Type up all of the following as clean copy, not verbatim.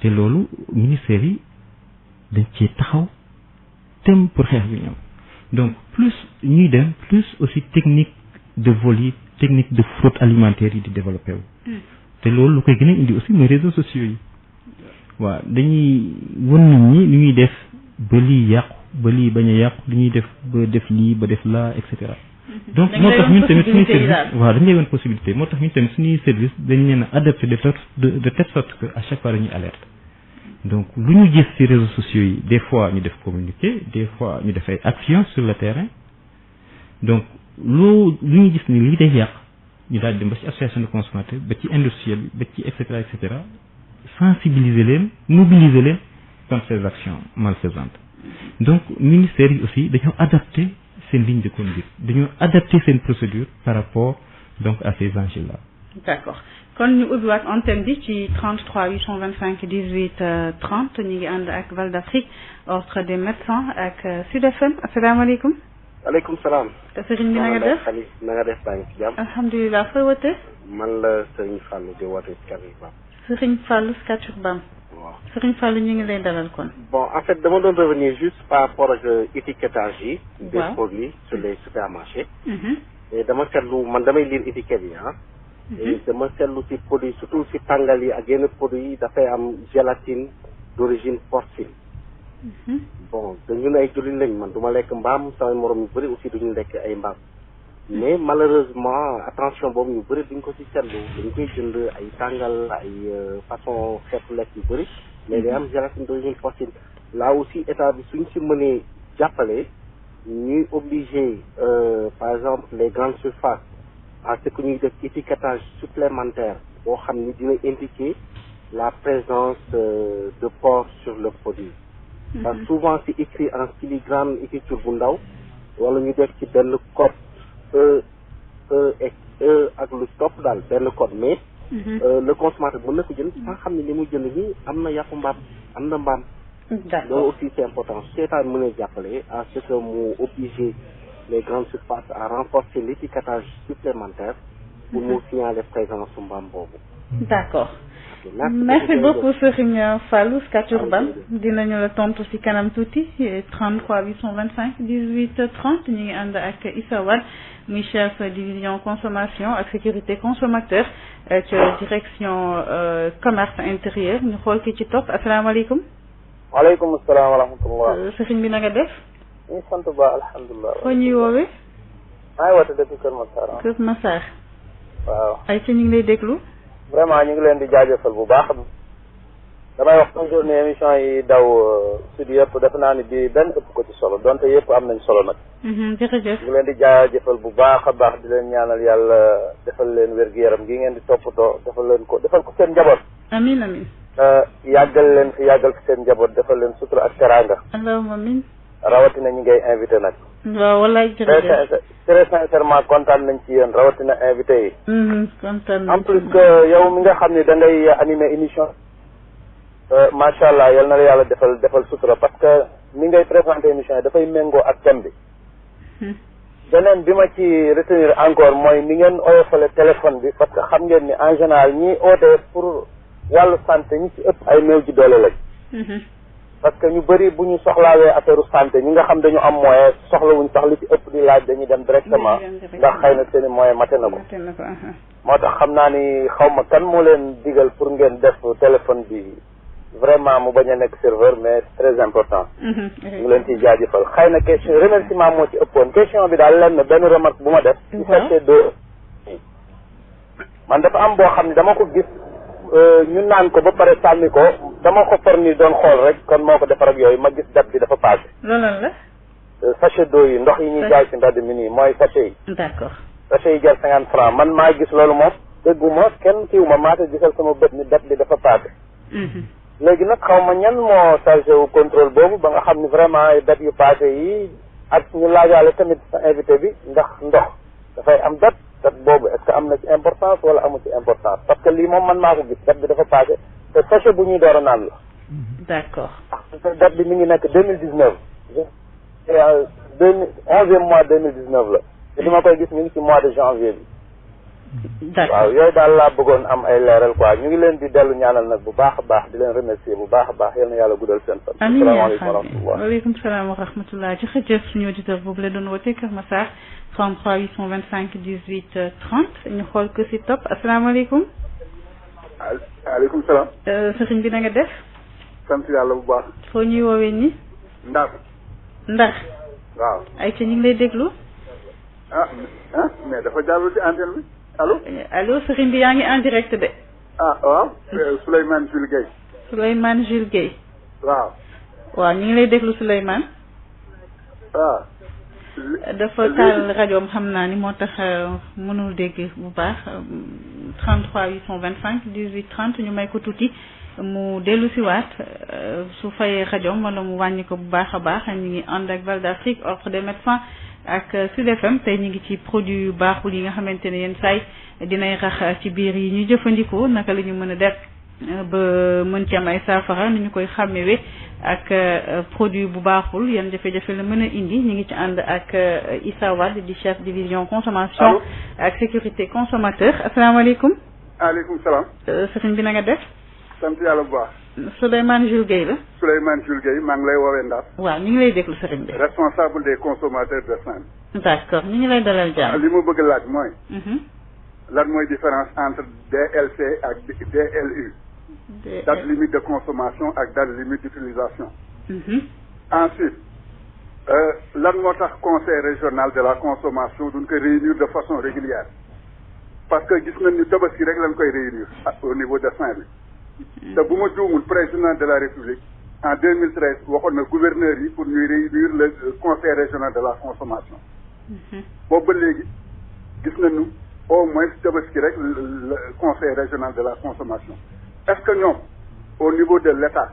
te loolu ministère yi dañ cee taxaw thème pour xeex bi ñoom donc plus ñuy dem plus aussi technique de vol yi technique de fraude alimentaire yi di développé wu te loolu lu koy gën a indi aussi mooy réseaux sociaux yi waaw dañuy won nit ñi li ñuy def ba lii yàqu ba lii bañ a yàqu li ñuy def ba def lii ba def laa et cetera donc moo tax ñun tamit suñuy service waaw dañu lay woon possibilité moo tax ñun tamit suñuy service dañ leen a adapté de telle sorte que à chaque fois dañuy alerte donc lu ñu gis ci réseaux sociaux yi des fois ñu def communiqué des fois ñu def ay actions sur le terrain donc lu ñu gis ni lii day yàq ñu daal dem ba ci association de consommateurs ba ci industriel bi ba ci et cetera sensibiliser leen mobiliser leen contre ces actions malfaisantes donc ministère yi aussi dañoo adapté seen ligne de conduite dañoo adapté seen procédure par rapport donc à ces enjeux là. D'accord kon ñu ubbiwaat antenne bi ci 33 825 18 30 ñu ngi ànd ak Val d'Afrique ordre des médecins ak Sud FM asalaamaaleykum. aleykum salaam. sëriñ bi na nga def na nga def baa ngi ci jàmm. alhamdulilah fooy wote. man la Serigne Fallou di woote Scatur Bam. Serigne Fallou Scatur Bam. waaw Serigne Fallou ñu ngi lay dalal kon. bon en fait dama doon revenir juste par rapport ak étiquetage yi. waaw des produits sur les supermarchés. et dama seetlu man damay lire étiquette yi ah. et dama seetlu ci produit surtout ci tàngal yi ak yenn produits yi dafay am gélatine d'origine porcine. bon te ñun ay jullit lañ man du ma lekk mbaam samay morom yu bëri aussi duñu lekk ay mbaam. mais malheureusement attention boobu ñu bëri duñ ko ci seetlu dañ koy jënd ay tàngal ay façon xeetu lekk yu bëri mais day am gélatine d'origine porcine là aussi état bi suñ ci mënee jàppale ñuy obligé par exemple les grandes surfaces à ce que ñuy def étiquetage supplémentaire boo xam ni dina indiquer la présence de porc sur le produit parce que souvent c'est écrit en filigrane écriture bu ndaw wala ñu def ci benn code ak lu topp daal benn code mais le consommateur mën na ko jënd sans xam ne li muy jënd nii am na yàpp mbaam am na mbaam loolu aussi c'est important su état mën a jàppale à ce que mu obligé les grandes surfaces à renforcer l'étiquetage supplémentaire pour mu signaler présence su mbaam boobu. D'accord. Merci beaucoup Serigne Fallou Scatur Bam dinañu la tontu ci kanam tuuti 33 825 18 30 ñu ngi ànd ak Issa Wade muy chef division consommation ak sécurité consommateur ci direction commerce intérieur ñu xool ki ci topp asalaamaaleykum. waaleykum salaam wa rahmatullah. Serigne bi na nga def. ñu sant ba alhamdulilah. foo ñuy woowee. maa ngi woote depuis Kër Massar. Kër Massar. waaw. ay ci ñu ngi lay déglu. vraiment ñu ngi leen di jaajëfal bu baax damay wax toujours ne émission yi daw sud yëpp def naa ni bi benn ëpp ko ci solo donte yëpp am nañ solo nag. jërëjëf. ñu ngi leen di jaajëfal bu baax a baax di leen ñaanal yàlla defal leen wér-gu-yaram gi ngeen di toppatoo defal ko seen njaboot. amiin amiin. yàggal leen fi yàggal fi seen njaboot defal leen sutura ak teraanga. allahumma amiin. rawatina ñi ngay invité nag. waaw wallaay jërëjëf. très sincèrement kontaan nañ ci yéen rawatina invité yi. kontaan nañ en plus que yow mi nga xam ne da ngay animer émission. macha allah yal na la yàlla defal sutura parce que mi ngay présenté émission yi dafay méngoo ak thème bi. beneen bi ma ci retenir encore mooy ni ngeen oyofale téléphone bi parce que xam ngeen ni en général ñi oote pour wàllu santé ñi ci ëpp ay néew ji doole lañ. parce que ñu bëri bu ñu soxlaawee affaire santé ñi nga xam dañu am moyen soxlawuñ sax li ci ëpp di laaj dañuy dem directement ndax xëy na seen i moyen mate na ko moo tax xam naa ni xaw ma kan moo leen digal pour ngeen def téléphone bi vraiment mu bañ a nekk serveur mais c'est très important ñu leen ciy jaajëfal xëy na question remerciement moo ci ëppoon question bi daal lenn benn remarque bu ma def ci sachet d'eau man dafa am boo xam ne dama ko gis ñu naan ko ba pare sànni ko dama ko for ni doon xool rek kon moo ko defar ak yooyu ma gis date bi dafa passé. loolu la. sachet d'eau yi ndox yi ñuy jaay ci mbedd mi nii mooy sachet yi. d'accord. sachet yi jar 50 francs man maa gis loolu moom dégguma kenn kiiwuma maa ko gisal sama bët ni date bi dafa passé. léegi nag xaw ma ñan moo chargé wu contrôle boobu ba nga xam ni vraiment ay date yu passé yi ak ñu laajaale tamit sa invité bi ndax ndox dafay am date boobu est-ce que am na ci importance wala amu ci importance parce que lii moom man maa ko gis date bi dafa passé te sachet bu ñuy door a naan la. d'accord. date bi mi ngi nekk 2019. 11e mois 2019 la. te li ma koy gis mi ngi ci mois de janvier bi. d'accord waaw yooyu daal laa bëggoon am ay leeral quoi ñu ngi leen di dellu ñaanal nag bu baax a baax di leen remercier bu baax a baax yal na yàlla guddal seen fan. amiin yaa salaamaaleykum wa rahmatullah. waaleykum salaam wa rahmatullah jërëjëf suñu auditeur boobu la doon woote Kër Massar 33 825 18 30 ñu xool ko si topp asalaamaaleykum. waaleykum salaam. sëriñ bi na nga def. sant yàlla bu baax. foo ñuy woowee nii. Ndar. Ndar. waaw. ay ca ñu ngi lay déglu. mais dafa jàll ci antenne bi allo. allo sëriñ bi yaa ngi en direct de. waaw. Souleymane Jules Guèye. Souleymane Jules Guèye. waaw. waaw ñu ngi lay déglu Souleymane. waaw. dafa taal rajoom xam naa ni moo tax mënul dégg bu baax 33 825 18 30 ñu may ko tuuti mu dellu si waat su fayee rajoom wala mu wàññi ko bu baax a baax ñu ngi ànd ak Val d'Afrique ordre des médecins ak Sud FM tey ñu ngi ci produit yu baaxul yi nga xamante ne yenn saay dinay rax ci biir yi ñuy jëfandikoo naka la ñu mën a def ba mën ci am ay saafara ni ñu koy xàmmewee ak produit bu baaxul yan jafe-jafe la mën a indi ñu ngi ci ànd ak Issa Wade di chef division consommation ak sécurité consommateur asalaamaaleykum. aleykum salaam. sëriñ bi na nga def. sant yàlla bu baax. Souleymane Jules Guèye la. Souleymane Jules Guèye maa ngi lay woowee Ndar. waaw ñu ngi lay déglu sëriñ bi. responsable des consommateurs de Saint. d'accord ñu ngi lay dalal jàmm. li ma bëgg laaj mooy. lan mooy différence entre DLC ak DLU. date limite de consommation ak date limite d'utilisation. Ensuite lan moo tax conseil régional de la consommation duñ ko réunir de façon régulière parce que gis nañ ni tabaski rek lañ koy réunir au niveau de Saint-Louis te bu ma juumul président de la République en 2013 waxoon na gouverneur yi pour ñuy réunir le conseil régional de la consommation boobu ba léegi gis nañu au moins tabaski rek le conseil régional de la consommation est-ce que ñoom au niveau de l'État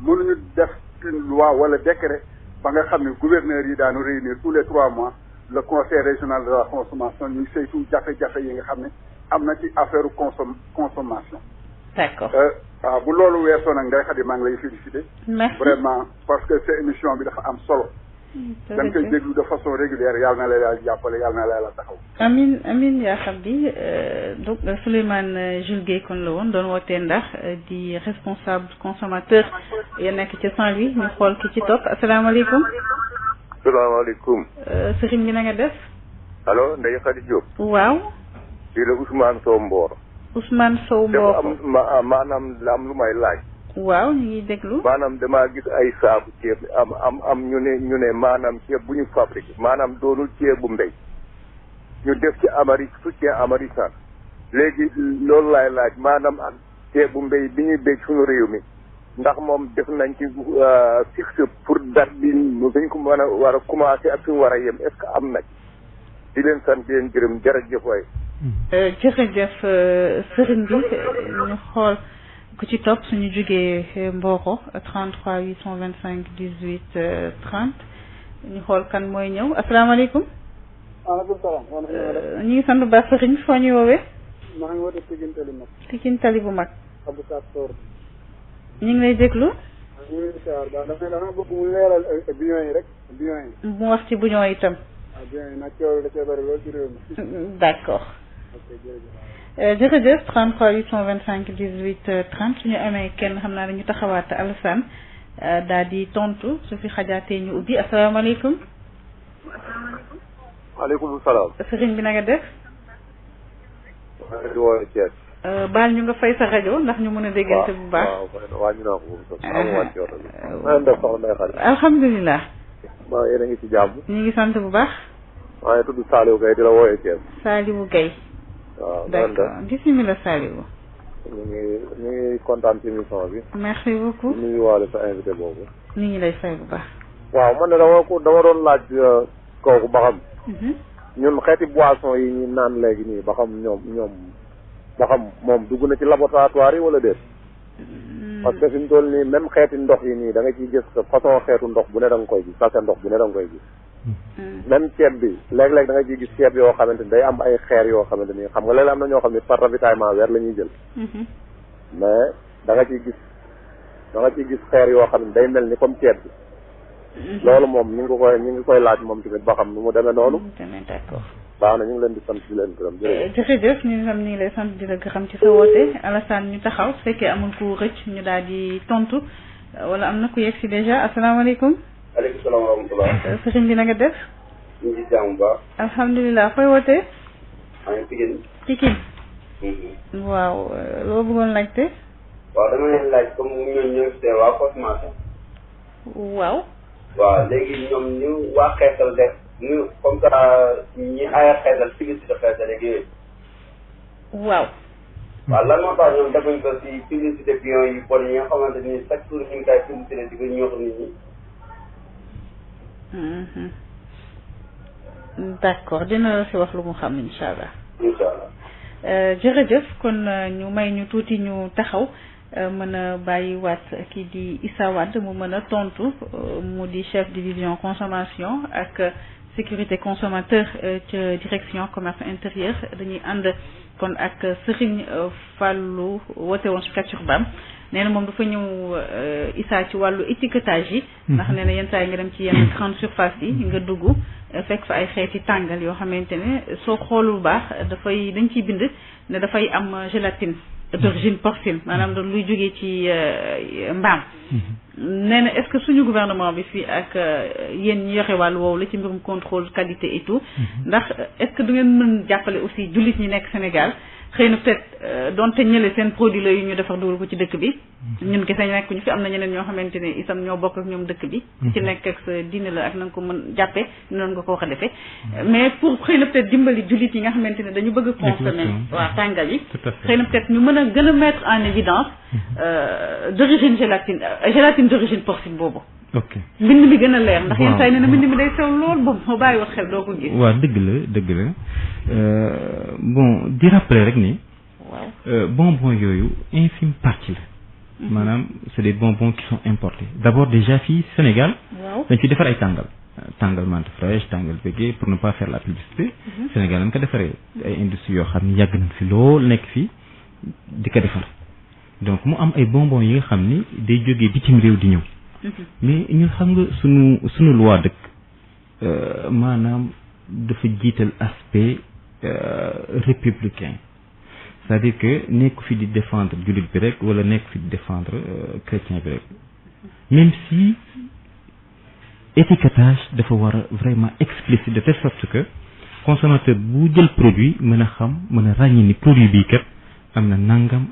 mënuñu def une loi wala décret ba nga xam ne gouverneurs yi daanu réunir tous les 3 mois le conseil régional de la consommation ñuy saytu jafe-jafe yi nga xam ne am na ci affaire consommation. d'accord. waaw bu loolu weesoo nag Ndeye Khady maa ngi lay féliciter. merci vraiment parce que cette émission bi dafa am solo. da nga koy déglu de façon régulière yàlla na la yàlla jàppale yàlla na la yàlla taxaw. amin amin yaa xam bi donc Souleymane Jules Guèye kon la woon doon wootee ndax di responsable consommateur ya nekk ci Saint-Louis ñu xool ki ci topp asalaamaaleykum. salaamaaleykum. sëriñ bi na nga def. allo Ndeye Khady Diop. waaw. fii la Ousmane Sow Mboro. Ousmane Sow Mboro dafa am maanaam la am lu may laaj. waaw ñu ngi déglu. maanaam damaa gis ay saabu ceeb am ñu ne maanaam ceeb bu ñu fabriqué maanaam doonul ceebu mbéy ñu def ci Amérique soutien américain léegi loolu laay laaj maanaam ak ceebu mbéy bi ñuy béy suñu réew mi ndax moom def nañ ci fixe pour date bi dañ ko mën a war a commencé ak fi mu war a yem est-ce que am na di leen sant di leen gërëm jërëjëf waay. jërëjëf sëriñ bi ñu xool. ku ci topp suñu jógee Mboro 33 825 18 30 ñu xool kan mooy ñëw asalaamaaleykum. maaleykum salaam. ñu ngi sant ba sëriñ foo ñu woowee. maa ngi woote Pikine Tali mag. Pikine Tali bu mag. Abou Sarr. ñu ngi lay déglu. ñu ngi lay déglu dama bëgg mu leeral bidon yi rek bidon yi. mu wax ci bidon yi itam. waaw bidon yi nag coow da cee bëri lool ci réew mi. d'accord. ok jërëjëf. jërëjëf 33 825 18 30 suñu amee kenn xam naa dañu taxawaat Alassane daal di tontu su fi xajaatee ñu ubbi asalaamaaleykum. maaleykum salaam. sëriñ bi na nga def. maa ngi woowee Thiès. baal ñu nga fay sa rajo ndax ñu mën a déggante bu baax. waaw wàññi naa ko moom sax amu wàcc yoon bi. maa ngi def soxna Ndeye Khady. alhamdulilah. waaw yéen a ngi ci jàmm. ñu ngi sant bu baax. maa ngi tudd Saliou Gueye di la woowee Thiès. Saliou Gueye. waaw d'accord bisimilah Saliou. ñu ngi kontaan ci émission bi. merci beaucoup. ñu ngi waale sa invité boobu. ñu ngi lay fay bu baax. waaw man de dama doon laaj kooku ba xam. ñun xeeti boisson yi ñu naan léegi nii ba xam ñoom ba xam moom dugg na ci laboratoire yi wala déet. parce que fi mu toll nii même xeeti ndox yi nii da nga ciy gis façon xeetu ndox bu ne da nga koy gis sachet ndox bu ne da nga koy gis. même ceeb bi léeg-léeg da nga ciy gis ceeb yoo xamante ni day am ay xeer yoo xamante ni xam nga léeg-léeg am na ñoo xam ne par ravitaillement weer la ñuy jël. mais da nga ciy gis xeer yoo xam ne day mel ni comme ceeb bi. loolu moom ñu ngi koy laaj moom tamit ba xam nu mu demee noonu. d'accord. baax na ñu ngi leen di sant di leen gërëm jërëjëf ñu ngi lay sant di la gërëm ci sa woote Alassane ñu taxaw su fekkee amul ku rëcc ñu daal di tontu wala am na ku yegg si déjà asalaamaaleykum. aleykum salaam wa rahmatulah. sëriñ bi na nga def. ñu ngi ci jàmm bu baax. alhamdulilah fooy wootee. maa ngi Pikine. Pikine. waaw loo bëggoon laajte. waaw dama leen laaj comme ñooñu ñoo fi waa consommation. waaw. waaw léegi ñoom ñu waa xeetal def ñu comme ça ñi aaya xeetal publicité xeetal ak yooyu. waaw. waaw lan moo tax ñoom defuñ ko si publicité pion yu bon yi nga xamante ni chaque jour ñu ngi koy publicité di ko ñoox nit ñi. d'accord dina la si wax lu mu xam incha allah. incha allah. jërëjëf kon ñu may ñu tuuti ñu taxaw mën a bàyyi waat kii di Issa Wade mu mën a tontu mu di chef division consommation ak sécurité consommateur ca direction commerce intérieur dañuy ànd kon ak Serigne Fallou woote woon si Scat Urbam nee na moom dafa ñëw Issa ci wàllu étiquetage yi. ndax nee na yenn saa yi nga dem ci yenn grande surface yi nga dugg fekk fa ay xeeti tàngal yoo xamante ne soo xoolul baax dafay dañ ciy bind ne dafay am gélatine d'origine porcine maanaam da luy jógee ci mbaam. nee na est-ce que suñu gouvernement bi fii ak yéen ñi yore wàllu woowu la ci mbirum contrôle qualité et tout ndax est-ce que du ngeen mën jàppale aussi jullit ñi nekk Sénégal xëy na peut-être donte ñële seen produit la yu ñu defar dugal ko ci dëkk bi ñun kese nekk ñu fi am na ñeneen ñoo xamante ne itam ñoo bokk ak ñoom dëkk bi ci nekk ak sa diine la ak na nga ko mën jàppee noonu nga ko wax a defee mais pour xëy na peut-être dimbali jullit yi nga xamante ne dañu bëgg a consommer waa tàngal yi xëy na peut-être ñu mën a gën a mettre en évidence d'origine gélatine d'origine porcine boobu ok mbind mi gën a leer ndax yenn saa yi ne na mbind mi day sew lool boobu moo bàyyi wax xel doo ko gis waaw dëgg la bon di rappeler rek ni bonbons yooyu infime partie la maanaam c'est des bonbons qui sont importés d'abord déjà fii Sénégal dañ fi defar ay tàngal menthe fraîche tàngal bégué pour ne pas faire la publicité Sénégal dañ ko defaree ay industries yoo xam ni yàgg nañ fi lool nekk fii di ko defar donc mu am ay bonbons yi nga xam ni day jógee bitim réew di ñëw mais ñun xam nga sunu loi dëkk maanaam dafa jiital aspect républicain c'est-à-dire que nekku fi di défendre jullit bi rek wala nekk fi di défendre chrétien bi rek même si étiquetage dafa war a vraiment explicite de telle sorte que consommateur bu jël produit mën a xam mën a ràññi ni produit bii kat am na nangam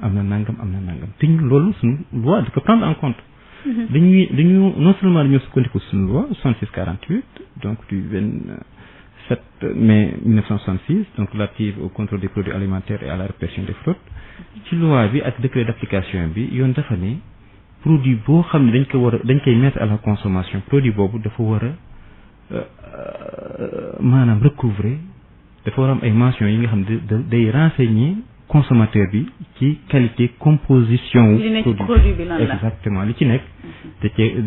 te ñun loolu suñu loi da ko prendre en compte dañu non seulement dañoo sukkandiku suñu loi 66-48 donc du 27 mai 1966 donc relative au contrôle des produits alimentaires et à la répression des fraudes ci loi bi ak décret d'application bi yoon dafa ne produit boo xam ne dañ koy mettre à la consommation produit boobu dafa war a maanaam recouvrer dafa war a am ay mentions yi nga xam ne day renseigner consommateur bi ci qualité composition wu produit bi exactement li ci nekk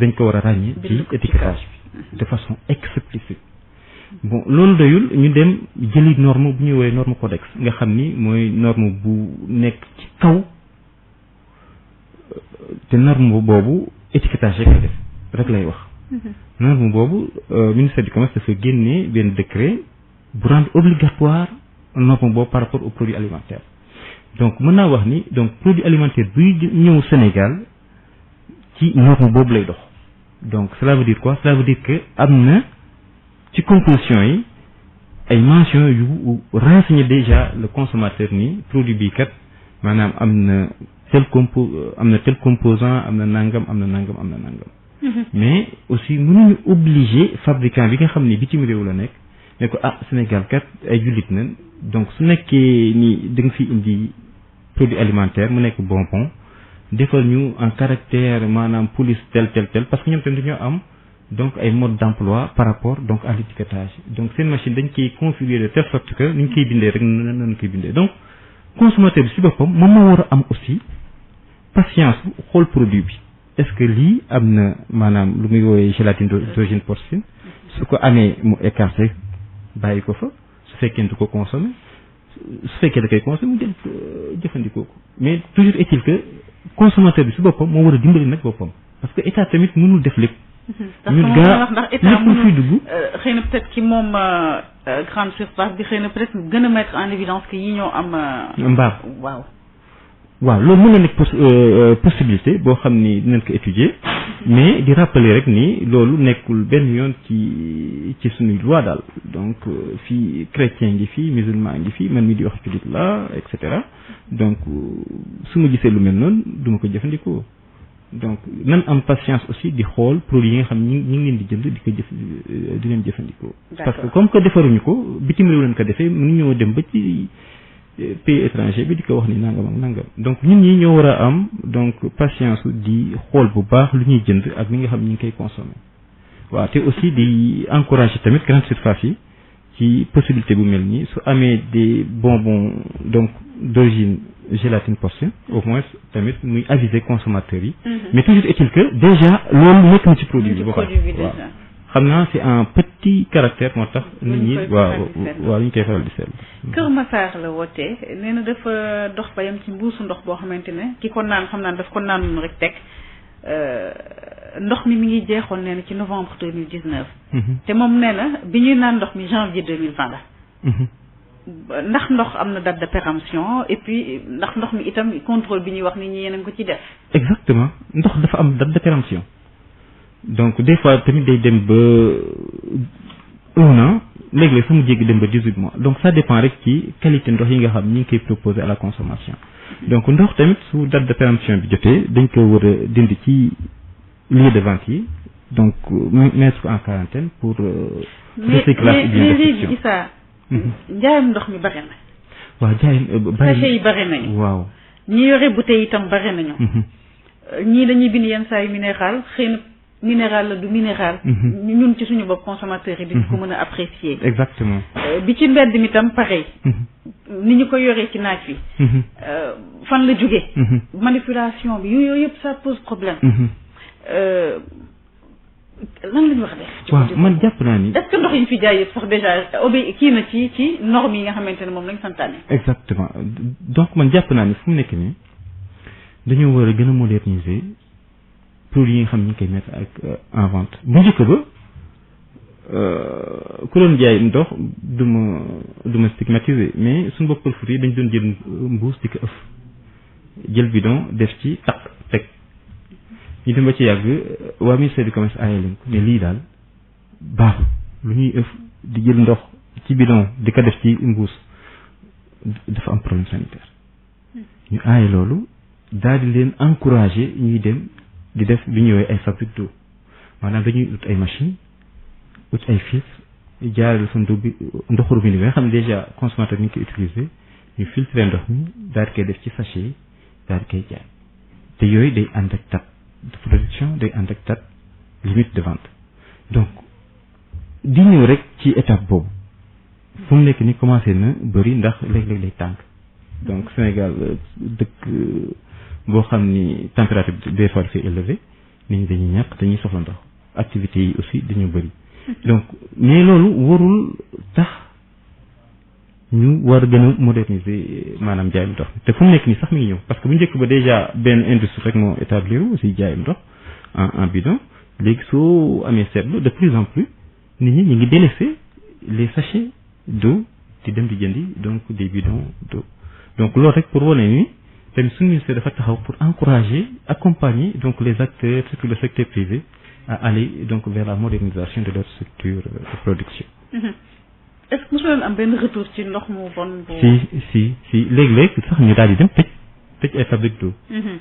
dañ ko war a ràññee ci étiquetage bi de façon explicite bon loolu doyul ñu dem jëli norme bu ñuy woowee norme codex nga xam ni mooy norme bu nekk ci kaw te norme boobu étiquetage rek lay wax norme boobu ministère du commerce dafa génnee benn décret bu rendre obligatoire norme boobu par rapport aux produits alimentaires donc mën naa wax ni donc produit alimentaire buy ñëw Sénégal ci norme boobu lay dox donc cela veut dire quoi cela veut dire que am na ci composition yi ay mentions yu renseigner déjà le consommateur ni produit bii kat maanaam am na tel composant am na nangam mais aussi mënuñu obliger fabricant bi nga xam ne bitim réew la nekk ne ko Sénégal kat ay jullit nañ donc su nekkee ni da nga fi indi produit alimentaire mu nekk bonbon defal ñu en caractère maanaam police tel parce que ñoom tamit dañoo am donc ay mode d'emploi par rapport donc à l'étiquetage donc seen machine dañ koy configurer de telle sorte que ni ñu koy bindee rek noonu koy bindee donc consommateur bi ci boppam moom moo war a am aussi patience bu xool produit bi est-ce que lii am na maanaam lu muy woowee gélatine d'origine porcine su ko amee mu écarté bàyyi ko fa su fekkee du ko consommer su fekkee da koy consommer mu jël jëfandikoo ko mais toujours est-il que consommateur bi si boppam moo war a dimbali nag boppam parce que état tamit mënul def lépp. ndax état mënul fiy dugg. xëy na peut-être ki moom grande surface bi xëy na peut-être gën a mettre en évidence que yi ñoo am. mbaar waaw loolu mën na nekk possibilité boo xam ni dinañ ko étudier mais di rappeler rek ni loolu nekkul benn yoon ci suñuy loi daal donc fii chrétien ngi fii musulman ngi fii man mi di wax jullit la et cetera donc su ma gisee lu mel noonu du ma ko jëfandikoo donc nan am patience aussi di xool produit yi nga xam ñi ngi leen di jënd di ko di leen jëfandikoo. parce que comme que defaruñu ko bitim réew leen ko defee mënuñoo dem ba ci pays étranger bi di ko wax ni nangam ak nangam donc ñun ñi ñoo war a am donc patience di xool bu baax lu ñuy jënd ak li nga xam ñu ngi koy consommer waaw te aussi di encourager tamit grande surface yi ci possibilité bu mel nii su amee des bonbons donc d'origine gélatine porcine au moins tamit muy aviser consommateurs yi. mais toujours est-il que déjà loolu nekk na ci produit bi. waaw xam naa c'est un petit caractère moo tax nit ñi waaw lu ñu koy faral di seetlu. Kër Massar la wootee nee na dafa dox ba yam ci mbuusu ndox boo xamante ne ki ko naan xam naa daf ko naan rek teg ndox mi ngi jeexoon nee na ci novembre 2019. te moom nee na bi ñuy naan ndox mi janvier 2020 la. ndax ndox am na date de péremption et puis ndax ndox mi itam contrôle bi ñuy wax ni ñi yeneen ko ci def. exactement ndox dafa am date de péremption. donc des fois tamit day dem ba 1 an léeg-léeg su mu jéggi dem ba 18 mois donc ça dépend rek ci qualité ndox yi nga xam ñi ngi koy proposer à la consommation donc ndox tamit su date de péremption bi jotee dañ ko war a dindi ci lieu de vente yi donc mettre en quarantaine pour recyclage bien léegi Issa njaayam ndox mi bari na waaw jaayam sachet yi bari nañu waaw ñi yore bouteille itam bari nañu ñii dañuy bind yenn saa yu minéral xëy na minéral la du minéral. ñun ci suñu bopp consommateurs yi dañ ko mën a apprécier. exactement bi ci mbedd mi tam pareil. ni ñu ko yoree ci naaj wi. fan la jógee. manipulation bi yooyu yëpp ça pose problème. lan la ñu wax def. waaw man jàpp naa ni. est-ce que ndox yi ñu fi jaay yëpp sax déjà kii na ci normes yi nga xamante ne moom lañ santaane. exactement donc man jàpp naa ni fu mu nekk nii dañoo war a gën a moderniser. produits yi nga xam ñu ngi koy mettre ak en vente bu njëkk ba ku doon jaay ndox du ma stigmatiser mais suñu bopp pël Fuuta yi dañ doon jël mbuus di ko ëff jël bidon def ci takk teg ñu dem ba ci yàgg waa ministère du commerce aaye leen ko mais lii daal baaxul lu ñuy ëff di jël ndox ci bidon di ko def ci mbuus dafa am problème sanitaire ñu aaye loolu daal di leen encourager ñuy dem di def bi ñëwee ay fabrique d'eau maanaam dañuy ut ay machine ut ay filtre jaarale sa ndoxu robinet bi nga xam ne déjà consommateur ñu ngi koy utiliser ñu filtrer ndox mi daal di koy def ci sachet yi daal di koy jaay te yooyu day ànd ak date de production day ànd ak date limite de vente donc di ñëw rek ci étape boobu fu mu nekk ni commencé na bëri ndax léeg-léeg lay tànk donc Sénégal dëkk boo xam ni température bi des fois dafay élevé nit ñi dañuy ñàkk dañuy soxla ndox activités yi aussi dañoo bëri donc mais loolu warul tax ñu war gën a moderniser maanaam jaayam ndox te fu mu nekk nii sax mi ngi ñëw parce que bu njëkk ba déjà benn industrie rek moo établi aussi jaayam ndox en bidon léegi soo amee seetlu de plus en plus nit ñi ñu ngi délaisser les sachets d'eau di dem di jëndi donc des bidons d'eau donc loolu rek pour wane ni tamit suñu ministère dafa taxaw pour encourager accompagner donc les acteurs surtout le secteur privé à aller donc vers la modernisation de leur structure de production. est-ce que mosu leen am benn retour ci ndox mu bon. si léeg-léeg sax ñu daal di dem tëj ay fabrique d'eau.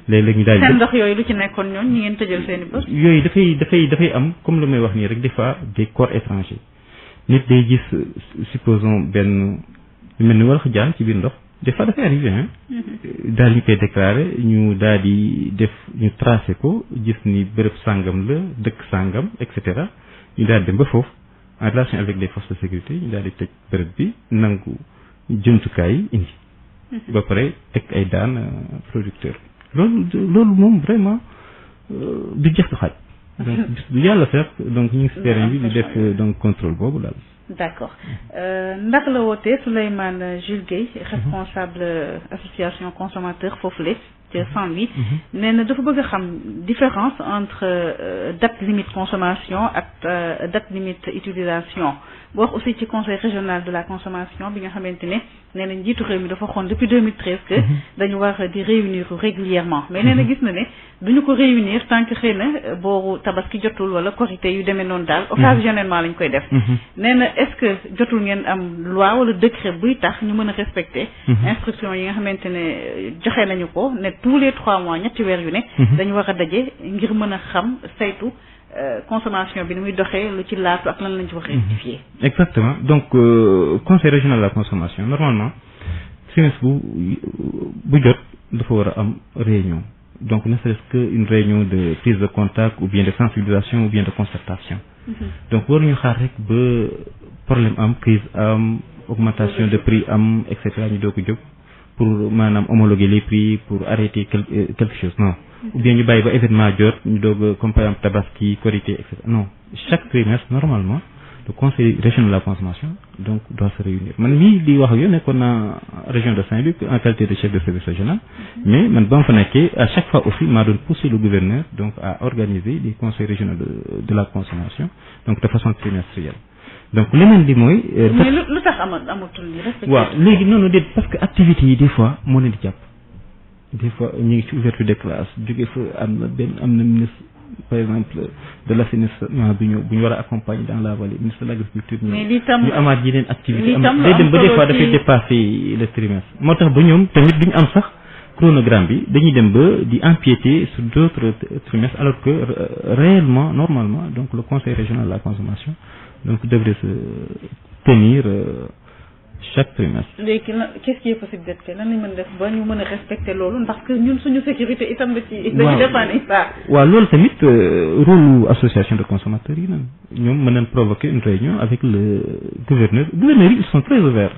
léeg-léeg ñu daal di seen ndox yooyu lu ci nekkoon ñoon ñi ngeen tëjal seen i bës. yooyu dafay am comme lu may wax nii rek des fois des corps étrangers nit day gis supposons benn lu mel ni walax jaan ci biir ndox. des fois dafay arrivé daal ñu koy déclaré ñu daal di def ñu tracé ko gis ni bërëb sàngam la dëkk sàngam et cetera ñu daal dem ba foofu en relation avec les forces de sécurité ñu daal di tëj bërëb bi nangu jumtukaay yi indi ba pare teg ay daan producteur loolu moom vraiment du jeex du xaaj donc bis bu yàlla fekk donc ñu ngi si terrain bi di def donc contrôle boobu daal. d'accord ndax la wootee Souleymane Jules Guèye responsable association consommateur foofule ca Saint-Louis nee na dafa bëgg a xam différence entre date limite consommation ak date limite utilisation boo wax aussi ci conseil régional de la consommation bi nga xamante ne nee na njiitu réew mi dafa xoon depuis 2013 que dañu war di réunir régulièrement mais nee na gis na ne duñu ko réunir tant que xëy na booru tabaski jotul wala korité yu demee noonu daal occasionnellement lañ koy def nee na est-ce que jotul ngeen am loi wala décret buy tax ñu mën a respecter instruction yi nga xamante ne joxe nañu ko ne tous les 3 mois ñetti weer yu ne dañu war a daje ngir mën a xam saytu consommation bi ni muy doxee lu ci laatu ak lan lañ ci wax rectifier. Exactement donc conseil régional de la consommation normalement trimestre bu jot dafa war a am réunion donc ne serait-ce que une réunion de prise de contact ou bien de sensibilisation ou bien de concertation donc waruñu xaar rek ba problème am crise am augmentation de prix am et cetera ñu doo ko jóg pour maanaam homologuer les prix pour arrêter quelque chose non ou bien ñu bàyyi ba événement jot ñu doog comme par exemple tabaski korité et cetera non chaque trimestre normalement le conseil régional de la consommation donc doit se réunir man mii di wax ak yow nekkoon naa région de Saint-Louis en qualité de chef de service régional mais man ba ma fa nekkee à chaque fois aussi maa doon pousser le gouverneur donc à organiser des conseils régionaux de la consommation donc de façon trimestrielle donc leneen di mooy. mais lu tax amatul li respecté. waaw léegi noonu déet parce que activités yi des fois moo leen di jàpp des fois ñu ngi ci ouverture de classe jóge fa am na ministre par exemple de l'assainissement bu ñu war a accompagner dans la vallée ministre de l'agriculture ñu amaat yeneen activité am day dem ba des fois dafay dépasser le trimestre moo tax ba ñoom tamit duñu am sax chronogramme bi dañuy dem ba di empiéter sur d'autres trimestres alors que réellement normalement donc le conseil régional de la consommation donc devrait se tenir chaque trimestre. léegi qu'est-ce qui est possible d'être fait lan lañ mën def ba ñu mën a respecter loolu parce que ñun suñu sécurité itam da ci dañu dépendre ça. waaw loolu tamit rôle association de consommateurs yi nag ñoom mën nañ provoquer une réunion avec le gouverneur yi ils sont très ouverts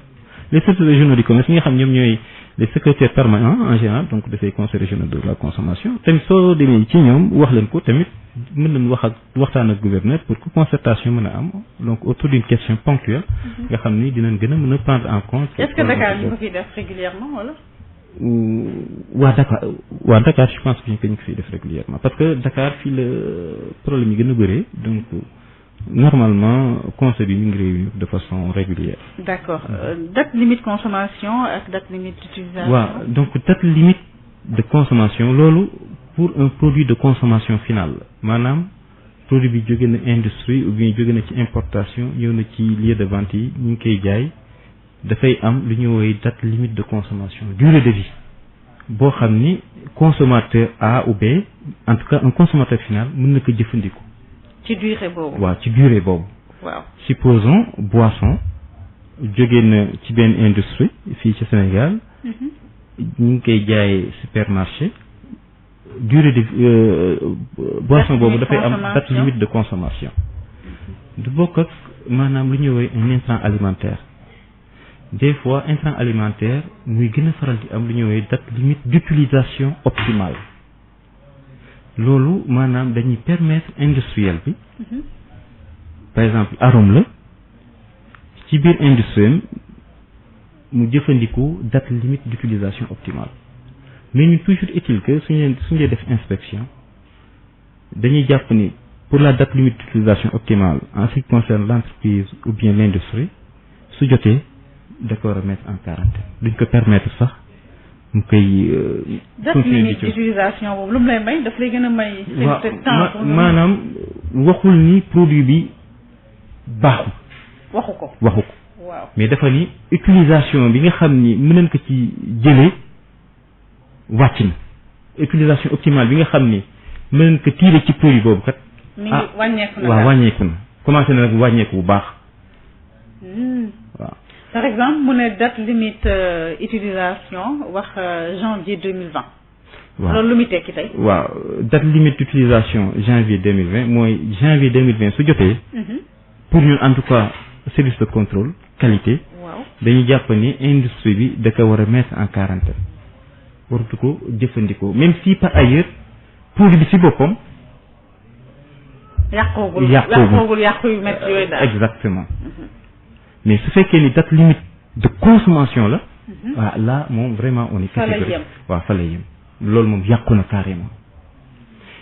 les secrétaires régionaux du commerce ñi nga xam ñoom ñooy les secrétaires permanents en général donc de ces conseils régionaux de la consommation tamit soo demee ci ñoom wax leen ko tamit mën nañ waxtaan ak gouverneur pour que concertation mën a am donc autour d'une question ponctuelle nga xam ni dinañ gën a mën a prendre en compte. est-ce que Dakar ñu ko fiy def régulièrement wala. waa Dakar je pense bien que ñu ko fiy def régulièrement parce que Dakar fii la problème yi gën a bëree donc normalement conseil bi ñu ngi réunir de façon régulière. D'accord date limite consommation ak date limite d'utilisation. waaw donc date limite de consommation loolu pour un produit de consommation finale maanaam produit bi jóge na industrie ou bien jóge na ci importation ñëw na ci lieu de vente yi ñu ngi koy jaay dafay am lu ñuy woowee date limite de consommation durée de vie boo xam ni consommateur A ou B en tout cas un consommateur final mën na ko jëfandikoo. ci durée boobu. waaw ci durée boobu. waaw supposons boisson jóge na ci benn industrie fii ci Sénégal. ñu ngi koy jaayee supermarché. durée de boisson boobu dafay am date limite de consommation. du bokk ak maanaam lu ñuy woowee un intrant alimentaire des fois intrant alimentaire muy gën a faral di am lu ñuy woowee date limite d'utilisation optimale. loolu maanaam dañuy permettre industriel bi par exemple arôme la ci biir industrie mu jëfandikoo date limite d'utilisation optimale mais ñu toujours est-il que suñu dee def inspection dañuy jàpp ni pour la date limite d'utilisation optimale en ce qui concerne l'entreprise ou bien l'industrie su jotee da ko war a mettre en quarantaine duñ ko permettre sax mu koy. date limite d'utilisation boobu lu mu lay may daf lay gën a may. temps maanaam waxul ni produit bi baaxul. waxu ko waaw mais dafa ni utilisation bi nga xam ni mën nañ ko ci jëlee wàcc na utilisation optimale bi nga xam ni mën nañ ko tirer ci produit boobu kat. mi ngi wàññeeku na waaw wàññeeku na commencé na nag wàññeeku bu baax. waaw. par exemple mu ne date limite utilisation wax janvier 2020. waaw loolu lu muy tekki tey. waaw date limite d'utilisation janvier 2020 mooy janvier 2020 su jotee. pour ñun en tout cas service de contrôle qualité. waaw dañuy jàpp ni industrie bi da ko war a mettre en quarantaine waratu ko jëfandikoo même si par ailleurs produit bi ci boppam. yàqu yu métti yooyu daal. exactement. mais su fekkee ni date limite de consommation la. waaw là moom vraiment on est catégorique. waaw fa lay yem loolu moom yàqu na carrément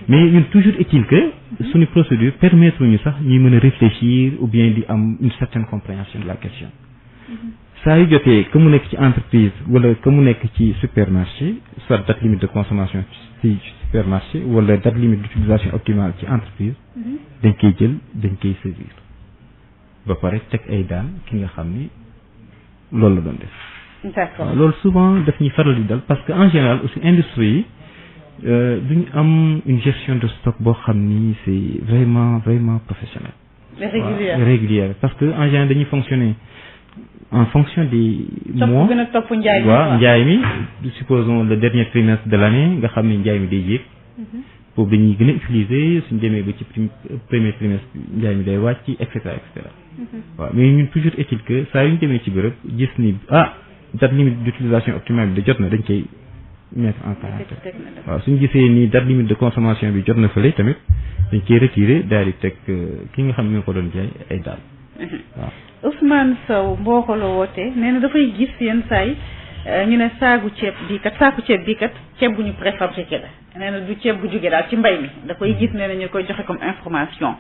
mais ñun toujours est-il que suñu procédure permettre ñu sax ñuy mën a réfléchir ou bien di am une certaine compréhension de la question saa yu jotee que mu nekk ci entreprise wala que mu nekk ci supermarché soit date limite de consommation ci supermarché wala date limite d'utilisation optimale ci entreprise dañ koy jël dañ koy saisir ba pare teg ay daan ki nga xam ni loolu la doon def. D'accord. loolu souvent daf ñuy faral di dal parce que en général aussi industrie yi duñu am une gestion de stock boo xam ni c'est vraiment professionnel. régulière parce que en général dañuy fonctionner en fonction des mois gën a topp njaay mi waaw njaay mi supposons le dernier trimestre de l'année nga xam ne njaay mi day yéeg boobu dañuy gën a utiliser suñ demee ba ci premier trimestre njaay mi day wàcc et cetera waaw mais ñun toujours est-il que saa yu ñu demee ci bërëb gis ni date limite d'utilisation optimale bi da jot na dañ koy mettre en caractère waaw suñu gisee ni date limite de consommation bi jot na fële tamit dañ koy retirer daal di teg ki nga xam ne ñoo ko doon jaay ay daal waaw Ousmane Sow Mboro la wootee nee na dafay gis yenn saay ñu ne saaku ceeb bii kat ceeb bu ñu préfabriqué la nee na du ceeb bu jógee daal ci mbay mi da koy gis nee na ñu koy joxe comme information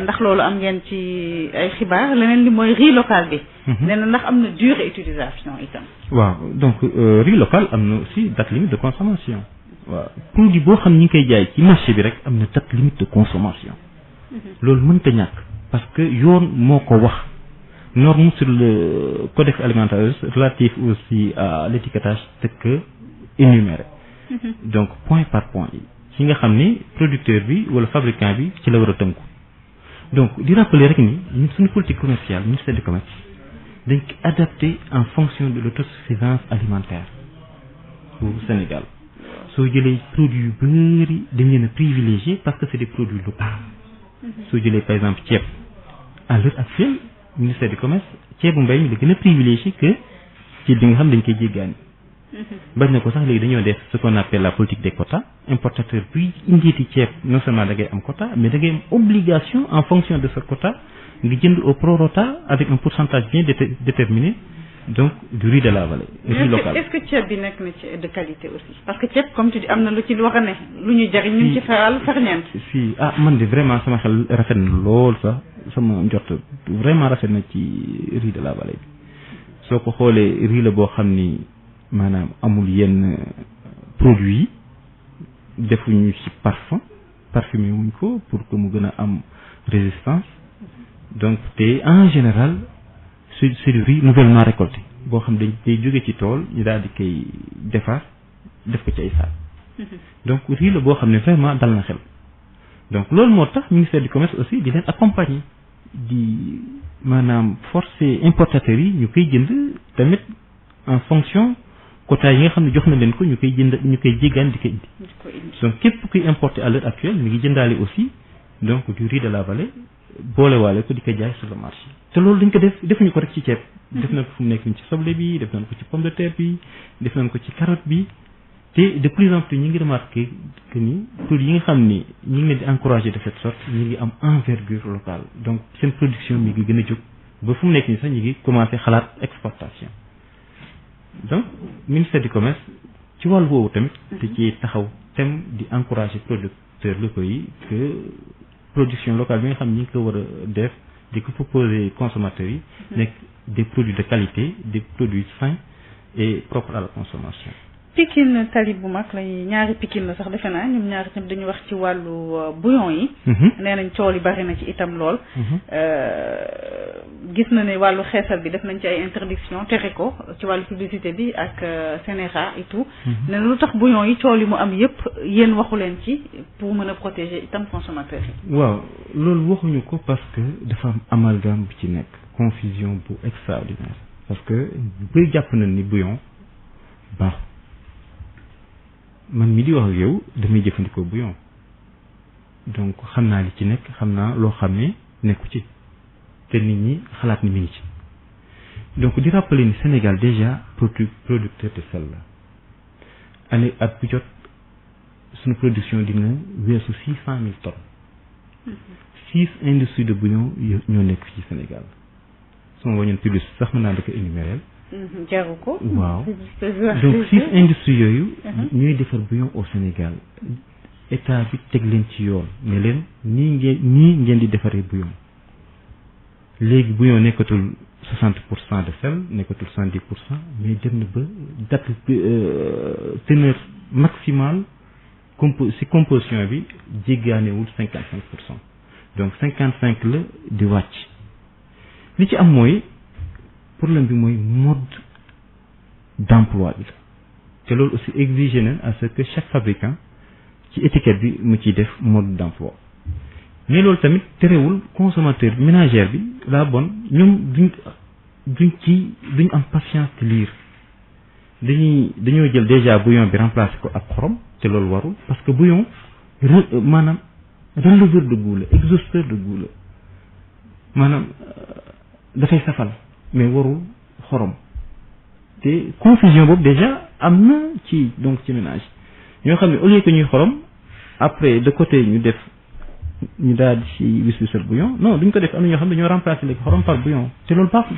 ndax loolu am ngeen ci ay xibaar leneen li mooy riz local bi nee na ndax am na durée utilisation itam waaw donc riz local am na aussi date limite de consommation waaw produit boo xam ñi ngi koy jaay ci marché bi rek am na date limite de consommation loolu mënta ñàkk parce que yoon moo ko wax norme sur le codex alimentaire relatif aussi à l'étiquetage c'est que énuméré donc point par point yi ci nga xam ni producteur bi wala fabricant bi ci la war a tënku donc di rappeler rek ni ñun suñu politique commerciale ministère du commerce dañ ko adapté en fonction de l'autosuffisance alimentaire pour Sénégal soo jëlee produits yu bëri dañ leen a privilégié parce que c'est des produits locaux soo jëlee par exemple ceeb à l'heure actuelle ministère du commerce ceebu mbay mi la gën a privilégié que ceeb bi nga xam dañ koy jéggaani bañ na ko sax léegi dañoo def ce qu'on appelle la politique des quotas importateur bi indiiti ceeb non seulement da ngay am quota mais da ngay am obligation en fonction de ce quota nga jënd au prorata avec un pourcentage bien déterminé donc du riz de la vallée riz local. Est-ce que ceeb bi nekk na ci de qualité aussi parce que ceeb comme tu dis am na lu ci wax ne lu ñu jariñ ñu ci faral ferñeent si man de vraiment sama xel rafet na lool sax sama njort vraiment rafet na ci riz de la vallée bi soo ko xoolee riz la boo xam ni maanaam amul yenn produit defuñu ci parfumé wuñ ko pour que mu gën a am résistance donc te en général c'est du riz nouvellement récolté boo xam dañ day jóge ci tool ñu daal di koy defar def ko ci ay saak donc riz la boo xam ne vraiment dal na xel donc loolu moo tax ministère du commerce aussi di leen accompagner di maanaam forcer importateurs yi ñu koy jënd tamit en fonction quota yi nga xam ne jox na leen ko ñu koy jënd ñu koy jéggaan di ko indi donc képp kuy importer à l'heure actuelle mi ngi jëndaale aussi donc du riz de la vallée boolewaale ko di ko jaay sur le marché te loolu dañ ko defuñu ko rek ci ceeb def nañ ko fu mu nekk ci soble bi def nañ ko ci pomme de terre bi def nañ ko ci carotte bi te de plus en plus ñi ngi remarqué que ni produits yi nga xam ni ñi ngi leen di encourager de cette sorte ñi ngi am envergure locale donc seen production mi ngi gën a jóg ba fu mu nekk nii sax ñi ngi commencé xalaat exportation donc ministère du commerce ci wàllu woowu tamit te ci taxaw tem di encourager producteurs locaux yi que production locale bi nga xam ni ñi ngi ko war a def di ko proposer consommateurs yi nekk des produits de qualité des produits sains et propres à la consommation. Pikine tali bu mag lañuy ñaari Pikine la sax defe naa ñoom ñaari tamit dañu wax ci wàllu bouillon yi nee nañ tool yi bari na ci itam lool gis na ne wàllu xeesal bi def nañ ci ay interdiction tere ko ci wàllu publicité bi ak Sénéra et tout nee na lu tax bouillon yi tool yi mu am yëpp yéen waxu leen ci pour mën a protéger itam consommateurs yi waaw loolu waxuñu ko parce que dafa am amalgame bi ci nekk confusion bu extraordinaire parce que bëri jàpp nañ ni bouillon baax man mi di wax ak yow damay jëfandikoo bouillon donc xam naa li ci nekk xam naa loo xam ne nekku ci te nit ñi xalaat ni mi ngi ci donc di rappeler ni Sénégal déjà producteur de sel la année at bu jot suñu production dina weesu 600,000 tonnes 6 industries de bouillon ñoo nekk ci Sénégal su ma wañoon publicité sax mën naa da ko énumérer jaru ko. waaw donc 6 industries yooyu. ñuy defar bouillon au Sénégal état bi teg leen ci yoon ne leen nii ngeen di defaree bouillon léegi bouillon nekkatul 60% de sel nekkatul 70% mais dem na ba date teneur maximale ci composition bi jéggaanewul 55%. donc 55 la di wàcc li ci am mooy problème bi mooy mode d'emploi bi te loolu aussi exigé na à ce que chaque fabricant ci étiquette bi mu ciy def mode d'emploi mais loolu tamit terewul consommateur ménagère bi la bonne ñoom duñ am patience de lire dañoo jël déjà bouillon bi remplacé ko ak xorom te loolu warul parce que bouillon maanaam releveur de goût la exhausteur de goût la maanaam dafay safal mais warul xorom te confusion boobu déjà am na ci ménage ñoo xam ne au lieu que ñuy xorom après de côté ñu daal di ci wis-wisal bouillon non duñ ko def am na ñoo xam ne dañoo remplacer léegi xorom par bouillon te loolu baaxul.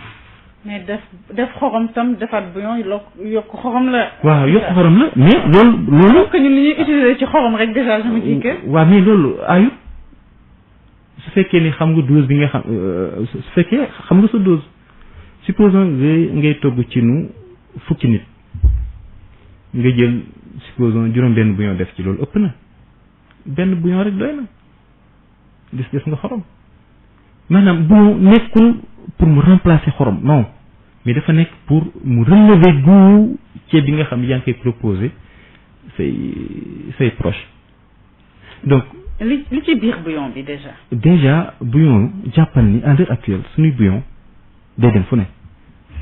mais def xorom tam defaat bouillon yokk xorom la. waaw yokk xorom la mais loolu. parce que ñun li ñuy utiliser ci xorom rek déjà sama ci kër. waaw mais loolu ayut su fekkee ni xam nga dose bi nga xam su fekkee xam nga sa dose supposons ngay togg ci nu fukki nit nga jël supposons juróom-benn bouillon def ci loolu ëpp na benn bouillon rek doy na des nga xorom maanaam bouillon nekkul pour mu remplacer xorom non mais dafa nekk pour mu relever goût ceeb bi nga xam yaa ngi koy proposer say proche donc. li ci biir bouillon bi déjà bouillon jàppal ni à l'heure actuelle suñuy bouillon day dem fu ne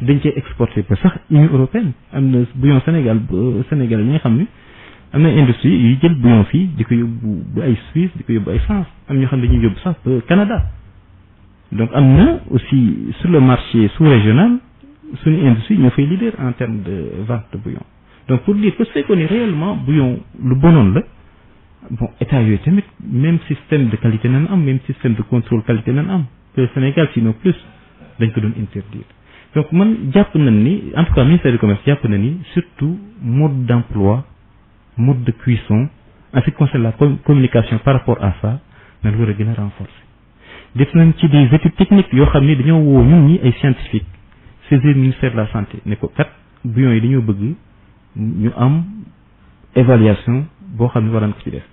dañ cee exporté ba sax Union européenne am na bouillon Sénégal yi nga xam ni am na industrie yuy jël bouillon fii di ko yóbbu ba ay Suisse di ko yóbbu ay France am ñoo xam ne dañuy yóbbu sax ba Canada donc am na aussi sur le marché sous-régional suñu industrie ñoo fay leader en termes de vente de bouillon donc pour dire que c'est qu'on est réellement bouillon lu bonoon la bon état yooyu tamit même système de qualité nan am même système de contrôle qualité nan am que Sénégal sinon plus dañ ko doon interdire donc man jàpp nañ ni en tout cas ministère du commerce jàpp na ni surtout mode d'emploi mode de cuisson en ce qui concerne la communication par rapport à ça nañ war a gën a renforcer def nañ ci des études techniques yoo xam ni dañoo woo ñun ñi ay scientifique saisir ministère de la santé ne ko kat bouillon yi dañoo bëgg ñu am évaluation boo xam ne war nañ ko ci def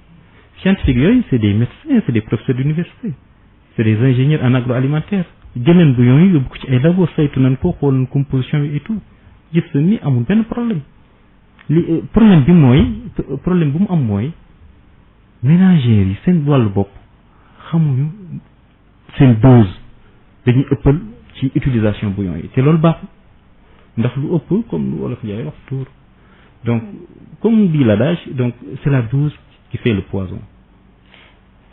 scientifique yooyu c'est des médecins c'est des professeurs d'université c'est des ingénieurs en agroalimentaire jëleen bouillon yi yóbbu ko ci ay labo saytu nañ ko xool nañ composition yi et tout gis nañ ni amul benn problème problème bi bu mu am mooy ménagères yi seen wàllu bopp xamuñu seen dose dañuy ëppal ci utilisation bouillon yi te loolu baaxul ndax lu ëpp comme lu wolof Njaay wax tuur donc comme dit l'adage donc c'est la dose qui fait le poison.